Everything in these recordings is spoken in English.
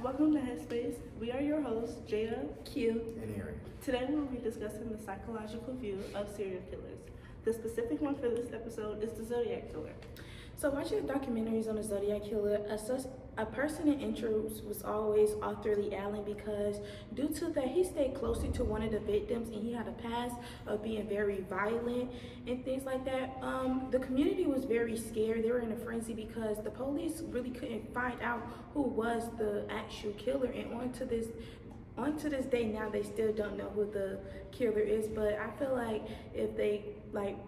Welcome to Headspace. We are your hosts, Jada, Q, and Aaron. Today we will be discussing the psychological view of serial killers. The specific one for this episode is the Zodiac Killer. So watching the documentaries on the Zodiac Killer, a person in interest was always Arthur Lee Allen because due to that he stayed closely to one of the victims and he had a past of being very violent and things like that. The community was very scared. They were in a frenzy because the police really couldn't find out who was the actual killer, and on to this day now they still don't know who the killer is. But I feel like if they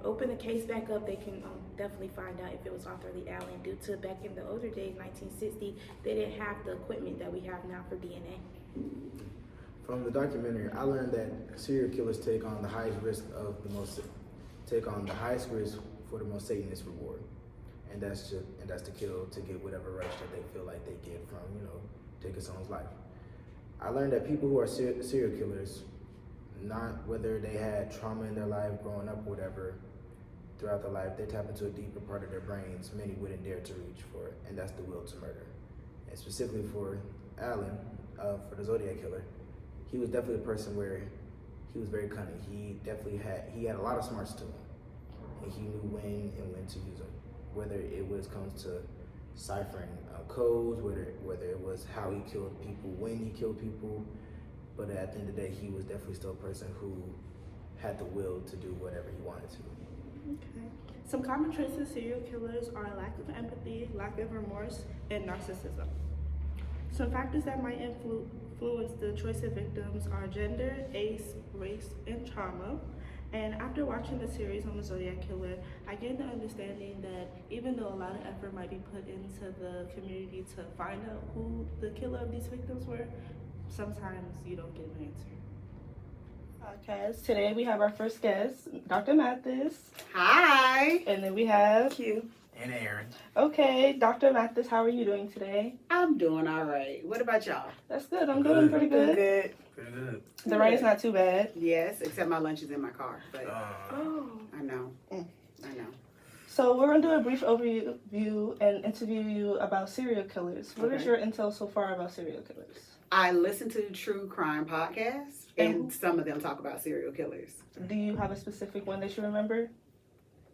open the case back up, they can definitely find out if it was Arthur Lee Allen, due to back in the older days, 1960, they didn't have the equipment that we have now for DNA. From the documentary, I learned that serial killers take on the highest risk for the most Satanist reward, and that's to kill to get whatever rush that they feel like they get from taking someone's life. I learned that people who are serial killers, not whether they had trauma in their life growing up or whatever, throughout their life, they tap into a deeper part of their brains many wouldn't dare to reach for it, and that's the will to murder. And specifically for Allen, for the Zodiac Killer, he was definitely a person where he was very cunning. He had a lot of smarts to him, and he knew when to use them, whether it comes to ciphering codes, whether it was how he killed people, when he killed people. But at the end of the day, he was definitely still a person who had the will to do whatever he wanted to. Okay. Some common traits of serial killers are lack of empathy, lack of remorse, and narcissism. Some factors that might influence the choice of victims are gender, age, race, and trauma. And after watching the series on the Zodiac Killer, I gained the understanding that even though a lot of effort might be put into the community to find out who the killer of these victims were, sometimes you don't get an answer. Podcast. Today we have our first guest, Dr. Mathis. Hi. And then we have Q. And Aaron. Okay, Dr. Mathis, how are you doing today? I'm doing all right. What about y'all? That's good. I'm doing pretty good. Pretty good. The rain's not too bad. Yes, except my lunch is in my car. But Oh. I know. Mm. I know. So we're going to do a brief overview and interview you about serial killers. What is Okay. your intel so far about serial killers? I listen to true crime podcasts, and some of them talk about serial killers. Do you have a specific one that you remember?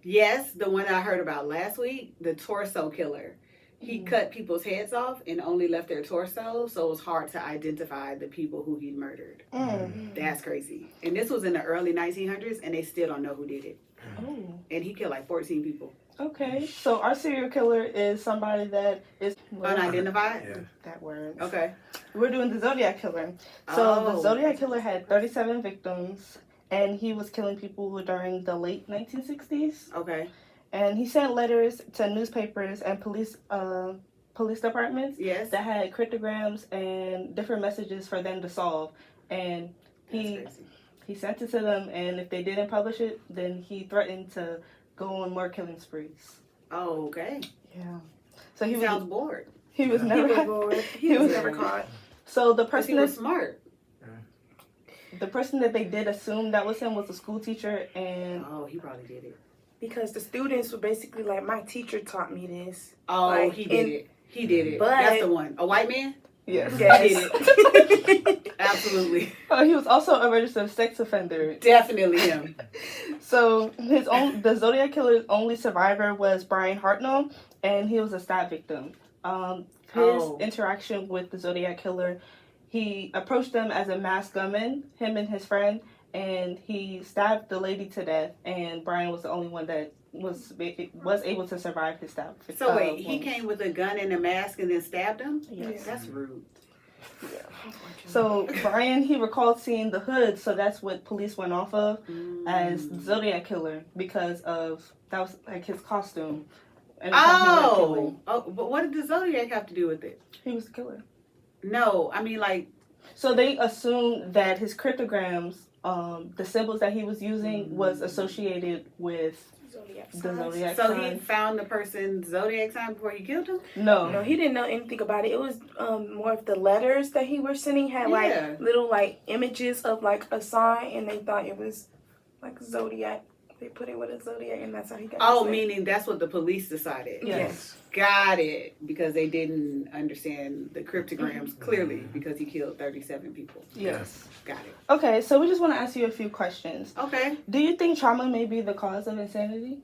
Yes, the one I heard about last week, the torso killer. He cut people's heads off and only left their torso, so it was hard to identify the people who he murdered. That's crazy. And this was in the early 1900s, and they still don't know who did it. Oh. And he killed like 14 people. Okay, so our serial killer is somebody that is Unidentified? Yeah. that word. Okay. We're doing the Zodiac Killer. So the Oh. Zodiac Killer had 37 victims, and he was killing people during the late 1960s. Okay. And he sent letters to newspapers and police departments Yes. that had cryptograms and different messages for them to solve. And That's he crazy. sent it to them, and if they didn't publish it, then he threatened to go on more killing sprees. Oh, okay. Yeah. So He he sounds was bored. never He was never caught. So the Because he person was smart. that they did assume that was him was a school teacher, and Oh, he probably did it. Because the students were basically like, my teacher taught me this. Oh, Like, he did it. He did it. But- That's the one. A white man? yes. He did it. Absolutely. He was also a registered sex offender. Definitely him. So the Zodiac Killer's only survivor was Brian Hartnell, and he was a stab victim. His interaction with the Zodiac Killer, he approached them as a masked gunman, him and his friend, and he stabbed the lady to death. And Brian was the only one that was able to survive his stab. So wait, he wounds. came with a gun and a mask and then stabbed him? Yes. That's rude. So Brian, he recalled seeing the hood, so that's what police went off of as Zodiac Killer, because of that was like his costume. Anytime he went killing. But what did the Zodiac have to do with it? He was the killer. No, I mean like. So they assumed that his cryptograms, the symbols that he was using, was associated with Zodiac the signs. Zodiac So sign. he found the person's Zodiac sign before he killed him? No. No, he didn't know anything about it. It was more of the letters that he was sending had Yeah. like little like images of like a sign, and they thought it was like zodiac They put it with a zodiac, and that's how he got. Oh, his name. meaning that's what the police decided. Yes. Got it. Because they didn't understand the cryptograms clearly because he killed 37 people. Yes. Got it. Okay, so we just want to ask you a few questions. Okay. Do you think trauma may be the cause of insanity?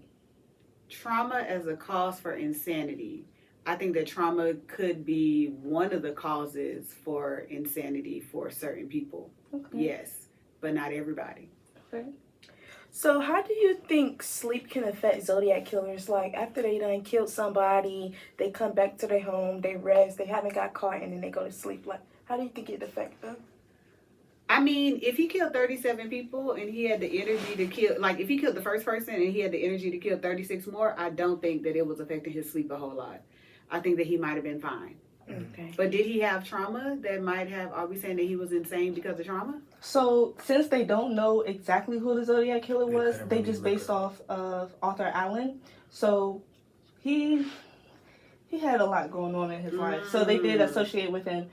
Trauma as a cause for insanity. I think that trauma could be one of the causes for insanity for certain people. Okay. Yes, but not everybody. Okay. So how do you think sleep can affect Zodiac killers? Like after they done killed somebody, they come back to their home, they rest, they haven't got caught, and then they go to sleep. Like, how do you think it affects them? I mean, if he killed 37 people and he had the energy to kill, like if he killed the first person and he had the energy to kill 36 more, I don't think that it was affecting his sleep a whole lot. I think that he might have been fine. Okay. But did he have trauma that might have, are we saying that he was insane because of trauma? So, since they don't know exactly who the Zodiac Killer They was, couldn't they really just look based up. off of Arthur Allen. So, he had a lot going on in his life. So, they did associate with him.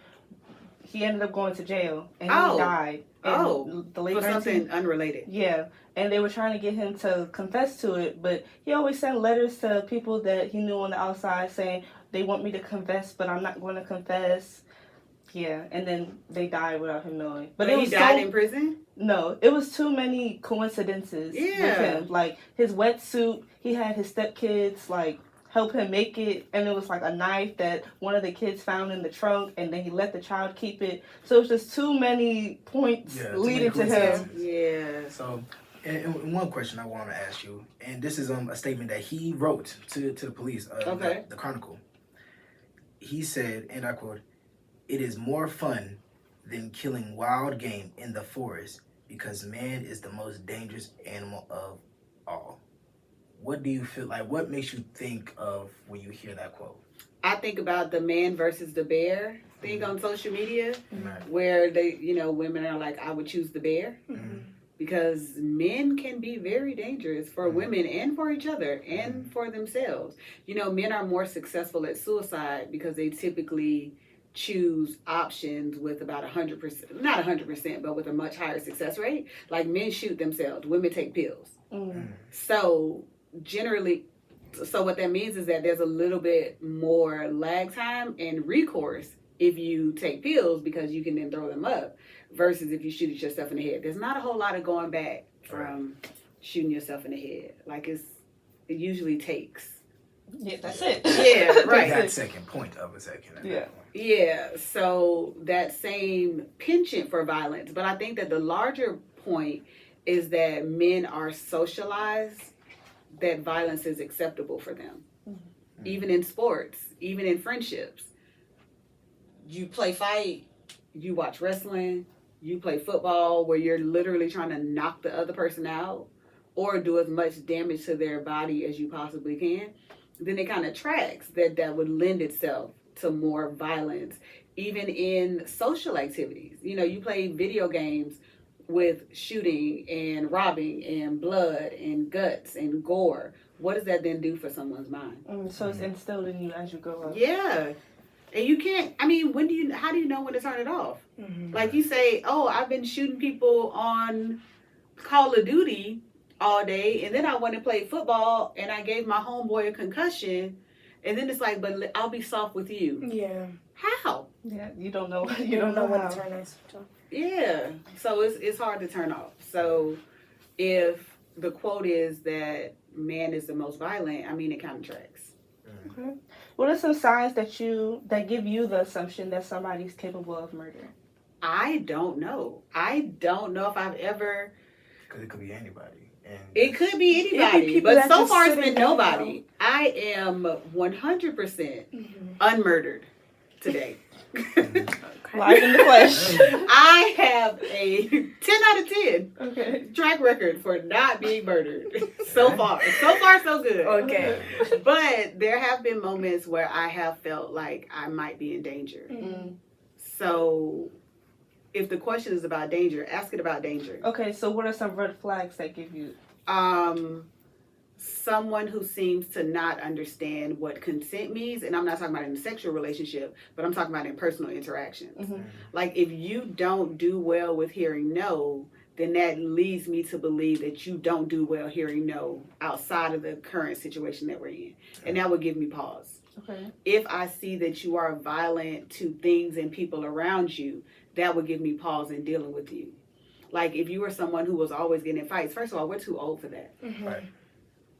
He ended up going to jail, and he died. And the late for 19 something unrelated. Yeah, and they were trying to get him to confess to it, but he always sent letters to people that he knew on the outside saying, they want me to confess, but I'm not going to confess. Yeah, and then they died without him knowing. But he died in prison? No, it was too many coincidences with him. Like, his wetsuit, he had his stepkids, like, help him make it, and it was like a knife that one of the kids found in the trunk, and then he let the child keep it. So it was just too many points leading to him. Yeah. So, and one question I want to ask you, and this is a statement that he wrote to the police, the Chronicle. He said, and I quote, "It is more fun than killing wild game in the forest because man is the most dangerous animal of all." What do you feel like? What makes you think of when you hear that quote? I think about the man versus the bear thing on social media, Right. where they, women are like, I would choose the bear. Mhm. Because men can be very dangerous for women and for each other and for themselves. Men are more successful at suicide because they typically choose options with about 100%, not 100%, but with a much higher success rate. Like men shoot themselves, women take pills. So generally, so what that means is that there's a little bit more lag time and recourse if you take pills because you can then throw them up versus if you shoot yourself in the head. There's not a whole lot of going back from shooting yourself in the head. Like it usually takes. Yeah, that's it. Yeah, right. That second point of a second. Yeah. Yeah, so that same penchant for violence. But I think that the larger point is that men are socialized that violence is acceptable for them. Mm-hmm. Even in sports, even in friendships. You play fight, you watch wrestling, you play football where you're literally trying to knock the other person out or do as much damage to their body as you possibly can. Then it kind of tracks that would lend itself to more violence, even in social activities. You play video games with shooting and robbing and blood and guts and gore. What does that then do for someone's mind? So it's instilled in you as you grow up. Yeah. And you can't, how do you know when to turn it off? Mm-hmm. Like you say, oh, I've been shooting people on Call of Duty all day, and then I went and played football, and I gave my homeboy a concussion, and then it's like, but I'll be soft with you. Yeah. How? Yeah, you don't know. You don't know when to turn that switch off. Yeah. So it's hard to turn off. So if the quote is that man is the most violent, it kind of tracks. Okay. What are some signs that give you the assumption that somebody's capable of murder? I don't know. I don't know if I've ever. Because it could be anybody. It could be anybody, but so far it's been nobody. I am 100% unmurdered today. Live in the flesh. I have a 10 out of 10 Okay. track record for not being murdered. So far, so good. Okay. But there have been moments where I have felt like I might be in danger. Mm. So if the question is about danger, ask it about danger. Okay, so what are some red flags that give you? Someone who seems to not understand what consent means, and I'm not talking about in a sexual relationship, but I'm talking about in personal interactions. Mm-hmm. Like if you don't do well with hearing no, then that leads me to believe that you don't do well hearing no outside of the current situation that we're in. And that would give me pause. Okay. If I see that you are violent to things and people around you, that would give me pause in dealing with you. Like if you were someone who was always getting in fights, first of all, we're too old for that. Mm-hmm. Right.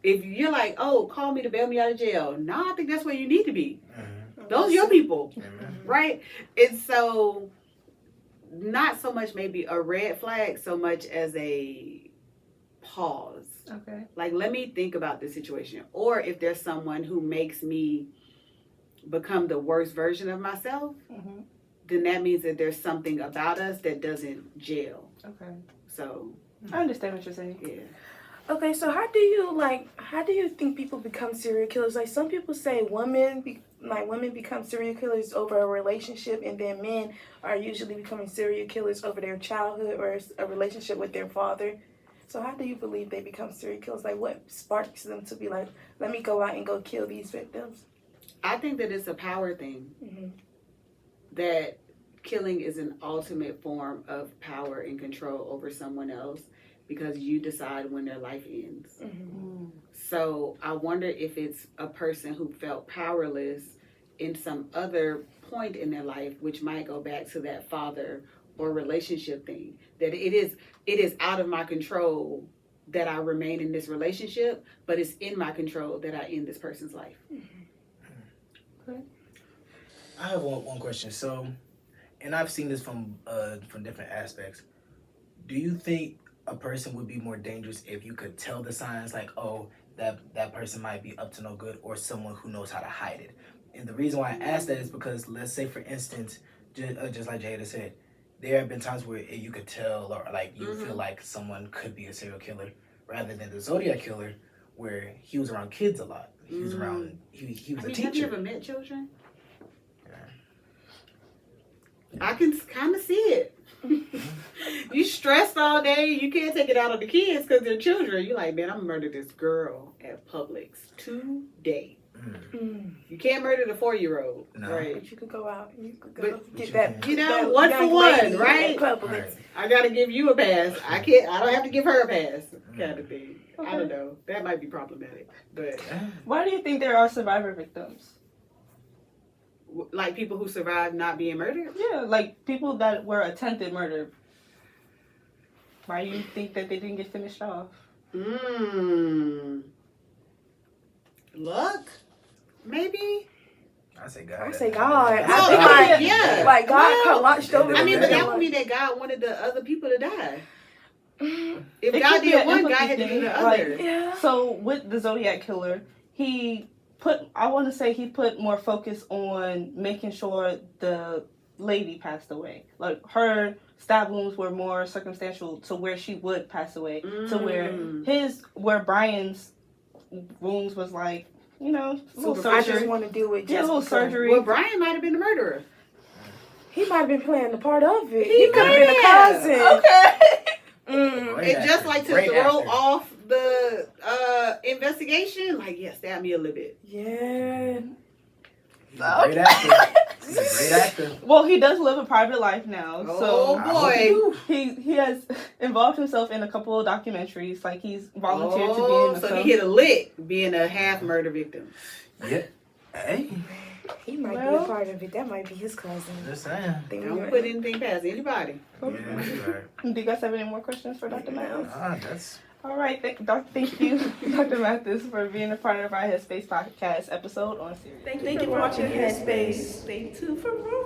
If you're like, oh, call me to bail me out of jail, no, I think that's where you need to be. Mm-hmm. Those are your people, Amen. right? And so, not so much maybe a red flag, so much as a pause. Okay. Like, let me think about this situation. Or if there's someone who makes me become the worst version of myself, Mm-hmm. then that means that there's something about us that doesn't gel. Okay. So, I understand what you're saying. yeah. Okay, so how do you think people become serial killers? Like some people say women become serial killers over a relationship, and then men are usually becoming serial killers over their childhood or a relationship with their father. So how do you believe they become serial killers? Like what sparks them to be like, let me go out and go kill these victims? I think that it's a power thing. Mm-hmm. That killing is an ultimate form of power and control over someone else because you decide when their life ends. Mm-hmm. So I wonder if it's a person who felt powerless in some other point in their life, which might go back to that father or relationship thing. That it is out of my control that I remain in this relationship, but it's in my control that I end this person's life. Okay. I have one question. So, and I've seen this from different aspects. Do you think a person would be more dangerous if you could tell the signs, like, oh, that person might be up to no good, or someone who knows how to hide it? And the reason why I ask that is because, let's say, for instance, just like Jada said, there have been times where you could tell, or like you feel like someone could be a serial killer, rather than the Zodiac killer, where he was around kids a lot. He was around. He was a teacher. Have you ever met children? I can kind of see it. You stressed all day. You can't take it out on the kids because they're children. You're like, man, I'm gonna murder this girl at Publix today. You can't murder the 4-year-old, No. right? But you could go out and you could go But get you that. can. You know, that one for young one, lady right? at Publix. Right. I gotta give you a pass. I don't have to give her a pass, kind of thing. I don't know. That might be problematic, but Why do you think there are survivor victims? like people who survived not being murdered. Yeah, like people that were attempted murder. Why do you think that they didn't get finished off? Luck, maybe. I say God. I say God. Well, I think like, yeah. like God Well, launched over. I mean, them. but that would mean that God wanted the other people to die. If It God could be did an one, God empathy had to do thing, the like- other. Yeah. So with the Zodiac killer, he put more focus on making sure the lady passed away. Like her stab wounds were more circumstantial to where she would pass away, to where Brian's wounds was like, you know, a little I just surgery. want to do it. Just Yeah, a little because. surgery. Well, Brian might have been the murderer. He might have been playing the part of it. He He could have been a might cousin. have. Okay. Great And just actor. like to Great throw actor. off the investigation, like, yeah, stab me a little bit. Yeah. He's a great actor. He's a great actor. Well, he does live a private life now, Oh so I hope he boy. do. he has involved himself in a couple of documentaries. Like he's volunteered to be in the So film. he hit a lick being a half murder victim. Yeah. Hey, He might be Well- a part of it. That might be his cousin. just saying. Think we Don't were- put anything past anybody. Yeah, you're right. Do you guys have any more questions for Dr. Mathis? That's All right, thank you, Dr. Mathis, for being a part of our Headspace podcast episode on series. Thank you for watching Headspace. Stay tuned for more.